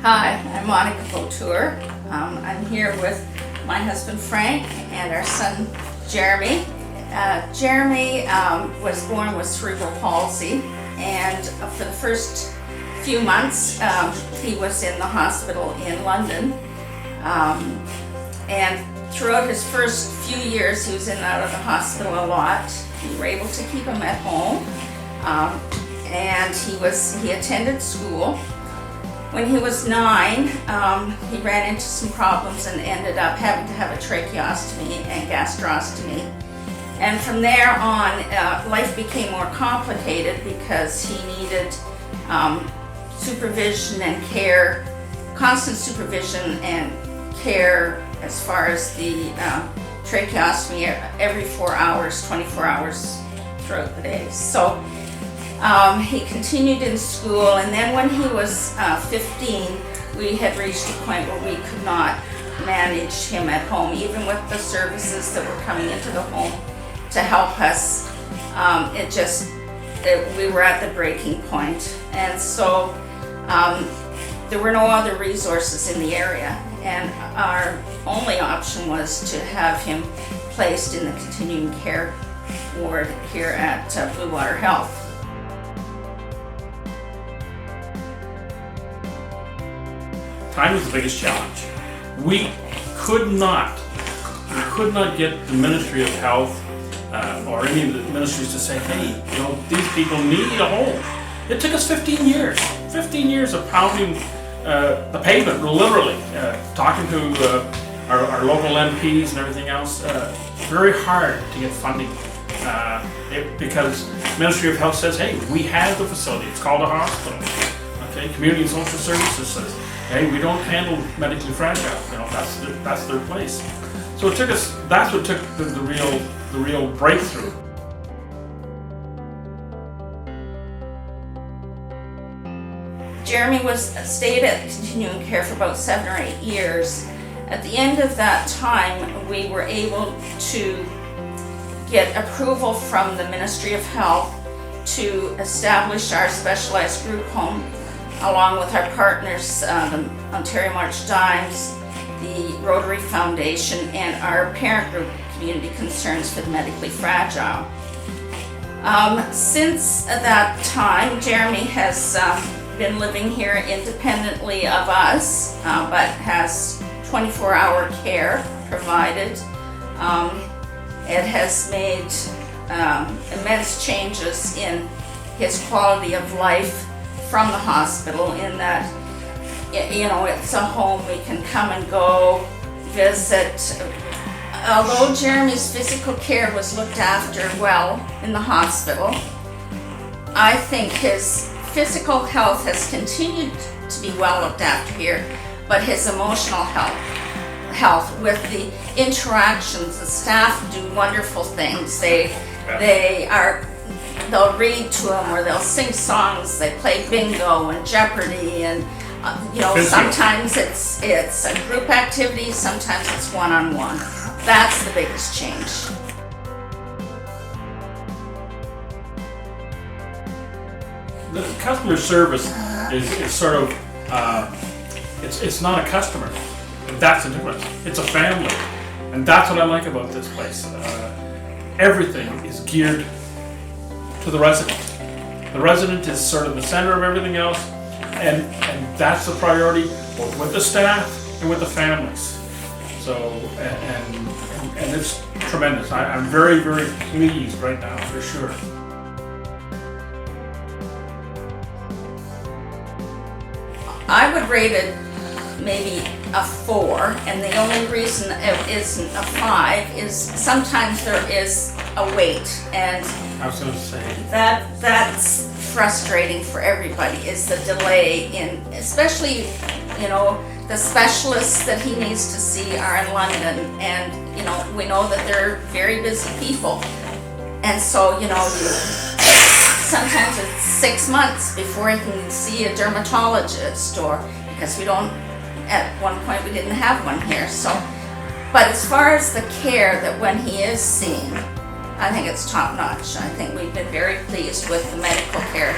Hi, I'm Monica Couture. I'm here with my husband Frank and our son Jeremy. Jeremy was born with cerebral palsy, and for the first few months he was in the hospital in London. And throughout his first few years he was in and out of the hospital a lot. We were able to keep him at home, and he attended school. When he was 9, he ran into some problems and ended up having to have a tracheostomy and gastrostomy. And from there on, life became more complicated because he needed supervision and care, constant supervision and care as far as the tracheostomy every 4 hours, 24 hours throughout the day. So he continued in school, and then when he was 15, we had reached a point where we could not manage him at home, even with the services that were coming into the home to help us. We were at the breaking point, and so there were no other resources in the area, and our only option was to have him placed in the continuing care ward here at Blue Water Health. Time was the biggest challenge. We could not get the Ministry of Health or any of the ministries to say, hey, these people need a home. It took us 15 years of pounding the pavement, literally, talking to our local MPs and everything else. Very hard to get funding because Ministry of Health says, hey, we have the facility. It's called a hospital. Okay, Community and Social Services says, hey, we don't handle medically fragile. That's their place. So it took us. That's what took the real breakthrough. Jeremy stayed at continuing care for about 7 or 8 years. At the end of that time, we were able to get approval from the Ministry of Health to establish our specialized group home, along with our partners, the Ontario March Dimes, the Rotary Foundation, and our parent group, Community Concerns for the Medically Fragile. Since that time, Jeremy has been living here independently of us, but has 24-hour care provided. It has made immense changes in his quality of life from the hospital, in that it's a home we can come and go, visit. Although Jeremy's physical care was looked after well in the hospital, I think his physical health has continued to be well looked after here, but his emotional health with the interactions, the staff do wonderful things. They'll read to him, or they'll sing songs. They play bingo and Jeopardy, and sometimes it's a group activity, sometimes it's one-on-one. That's the biggest change. The customer service is sort of it's not a customer. That's the difference. It's a family, and that's what I like about this place. Everything is geared to the resident. The resident is sort of the center of everything else, and that's the priority, both with the staff and with the families. So, and it's tremendous. I'm very, very pleased right now, for sure. I would rate it maybe a 4, and the only reason it isn't a 5 is sometimes there is a wait, and I was going to say that's frustrating for everybody, is the delay in, especially the specialists that he needs to see are in London, and we know that they're very busy people, and so sometimes it's 6 months before he can see a dermatologist, or because at one point we didn't have one here. So, but as far as the care that when he is seen, I think it's top notch. I think we've been very pleased with the medical care